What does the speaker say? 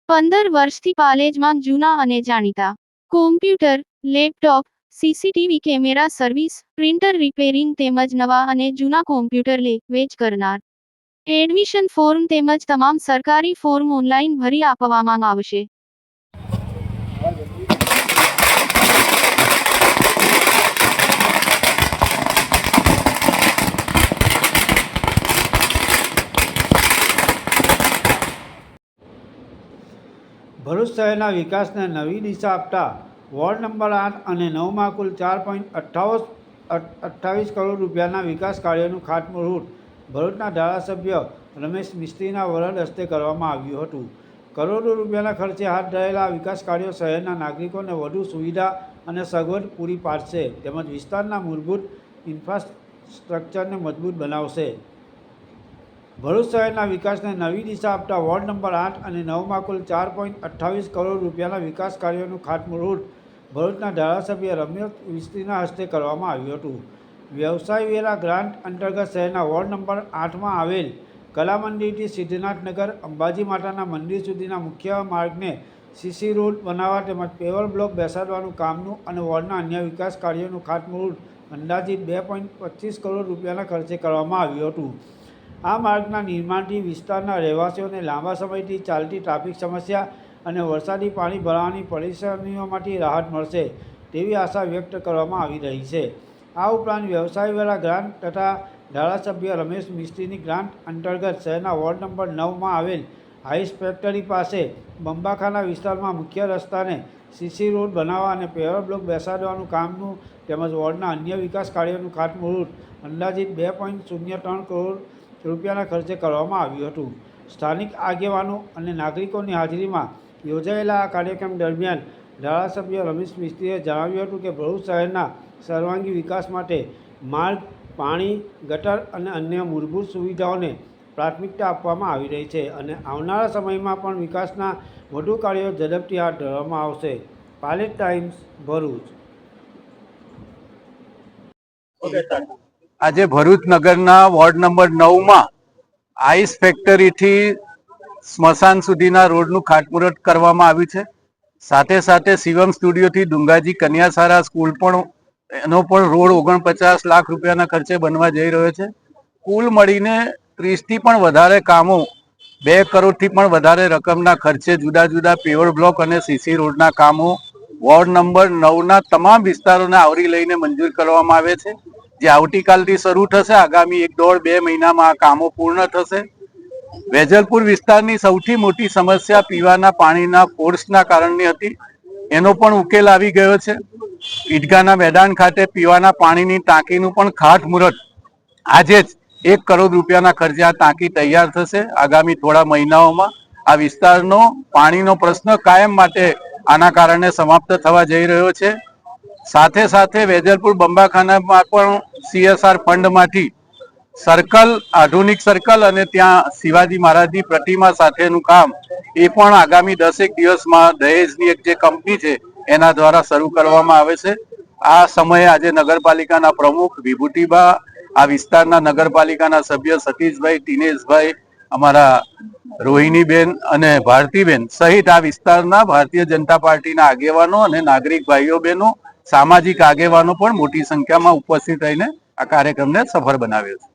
15 વર્ષથી પાલેજમાં જૂના અને જાણીતા computer, laptop, CCTV camera service, printer repairing તેમજ નવા અને જૂના કોમ્પ્યુટર લે વેચ કરનાર. એડમિશન ફોર્મ તેમજ તમામ સરકારી ફોર્મ ઓનલાઈન ભરી આપવામાં આવશે. ભરૂચ શહેરના વિકાસને નવી દિશા આપતા વોર્ડ નંબર 8 અને 9માં કુલ 4.28 કરોડ રૂપિયાના વિકાસ કાર્યોનું ખાતમુહૂર્ત ભરૂચના ધારાસભ્ય રમેશ મિસ્ત્રીના વરદ હસ્તે કરવામાં આવ્યું હતું. કરોડો રૂપિયાના ખર્ચે હાથ ધરાયેલા આ વિકાસ કાર્યો શહેરના નાગરિકોને વધુ સુવિધા અને સગવડ પૂરી પાડશે તેમજ વિસ્તારના મૂળભૂત ઇન્ફ્રાસ્ટ્રક્ચરને મજબૂત બનાવશે. ભરૂચ શહેરના વિકાસને નવી દિશા આપતા વોર્ડ નંબર 8 અને 9માં કુલ 4.28 કરોડ રૂપિયાના વિકાસ કાર્યોનું ખાતમુહૂર્ત ભરૂચના ધારાસભ્ય રમેશ મિસ્ત્રીના હસ્તે કરવામાં આવ્યું હતું. વ્યવસાય વેરા ગ્રાન્ટ અંતર્ગત શહેરના વોર્ડ નંબર 8માં આવેલ કલામંદિરથી સિદ્ધનાથનગર અંબાજી માતાના મંદિર સુધીના મુખ્ય માર્ગને સીસી રોડ બનાવવા તેમજ પેવર બ્લોક બેસાડવાનું કામનું અને વોર્ડના અન્ય વિકાસ કાર્યોનું ખાતમુહૂર્ત અંદાજિત 2.25 કરોડ રૂપિયાના ખર્ચે કરવામાં આવ્યું હતું. આ માર્ગના નિર્માણથી વિસ્તારના રહેવાસીઓને લાંબા સમયથી ચાલતી ટ્રાફિક સમસ્યા અને વરસાદી પાણી ભરાવાની પરેશાનીઓમાંથી રાહત મળશે તેવી આશા વ્યક્ત કરવામાં આવી રહી છે. આ ઉપરાંત વ્યવસાય વેરા ગ્રાન્ટ તથા ધારાસભ્ય રમેશ મિસ્ત્રીની ગ્રાન્ટ અંતર્ગત શહેરના વોર્ડ નંબર 9માં આવેલ આઈસ ફેક્ટરી પાસે બંબાખાના વિસ્તારમાં મુખ્ય રસ્તાને સીસી રોડ બનાવવા અને પેવર બ્લોક બેસાડવાનું કામનું તેમજ વોર્ડના અન્ય વિકાસ કાર્યોનું ખાતમુહૂર્ત અંદાજિત 2.03 કરોડ રૂપિયાના ખર્ચે કરવામાં આવ્યું હતું. સ્થાનિક આગેવાનો અને નાગરિકોની હાજરીમાં યોજાયેલા આ કાર્યક્રમ દરમિયાન ધારાસભ્ય રમેશ મિસ્ત્રીએ જણાવ્યું હતું કે ભરૂચ શહેરના સર્વાંગી વિકાસ માટે માર્ગ, પાણી, ગટર અને અન્ય મૂળભૂત સુવિધાઓને પ્રાથમિકતા આપવામાં આવી રહી છે અને આવનારા સમયમાં પણ વિકાસના વધુ કાર્યો ઝડપથી હાથ ધરવામાં આવશે. પાલેજ ટાઈમ્સ, ભરૂચ. આજે ભરૂચ નગરના વોર્ડ નંબર 9માં આઈસ ફેક્ટરીથી સ્મશાન સુધીના રોડનું ખાતમુહૂર્ત કરવામાં આવ્યું છે. સાથે સાથે શિવમ સ્ટુડિયોથી ડુંગાજી કન્યા શાળા સ્કૂલ પણ એનો પણ રોડ 49 લાખ રૂપિયાના ખર્ચે બનવા જઈ રહ્યો છે. કુલ મળીને 30થી પણ વધારે કામો 2 કરોડથી પણ વધારે રકમના ખર્ચે જુદા જુદા પેવર બ્લોક અને સીસી રોડના કામો વોર્ડ નંબર 9ના તમામ વિસ્તારોને આવરી લઈને મંજૂર કરવામાં આવે છે, જે આવતીકાલથી શરૂ થશે. આગામી 1.5-2 મહિનામાં આ કામો પૂર્ણ થશે. વેજલપુર વિસ્તારની સૌથી મોટી સમસ્યા પીવાના પાણીના ફોર્સના કારણની હતી, એનો પણ ઉકેલ આવી ગયો છે. ઈદગાહના મેદાન ખાતે પીવાના પાણીની ટાંકીનું પણ ખાતમુહૂર્ત આજે જ 1 કરોડ રૂપિયાના ખર્ચે આ ટાંકી તૈયાર થશે. આગામી થોડા મહિનાઓમાં આ વિસ્તારનો પાણીનો પ્રશ્ન કાયમ માટે આના કારણે સમાપ્ત થવા જઈ રહ્યો છે. સાથે સાથે વેજલપુર બંબાખાનામાં પણ CSR ફંડમાંથી સર્કલ, આધુનિક સર્કલ અને ત્યાં શિવાજી મહારાજની પ્રતિમા સાથેનું કામ એ પણ આગામી 10 દિવસમાં દહેજની એક જે કંપની છે એના દ્વારા શરૂ કરવામાં આવે છે. આ સમયે આજે નગરપાલિકાના પ્રમુખ વિભૂતિબા, આ વિસ્તારના નગરપાલિકાના સભ્ય સતીશભાઈ, દિનેશભાઈ, અમારા રોહિણીબેન અને ભારતીબેન સહિત આ વિસ્તારના ભારતીય જનતા પાર્ટીના આગેવાનો અને નાગરિક ભાઈઓ બહેનો, સામાજિક આગેવાનો પણ મોટી સંખ્યામાં ઉપસ્થિત રહીને આ કાર્યક્રમને સફળ બનાવ્યો છે.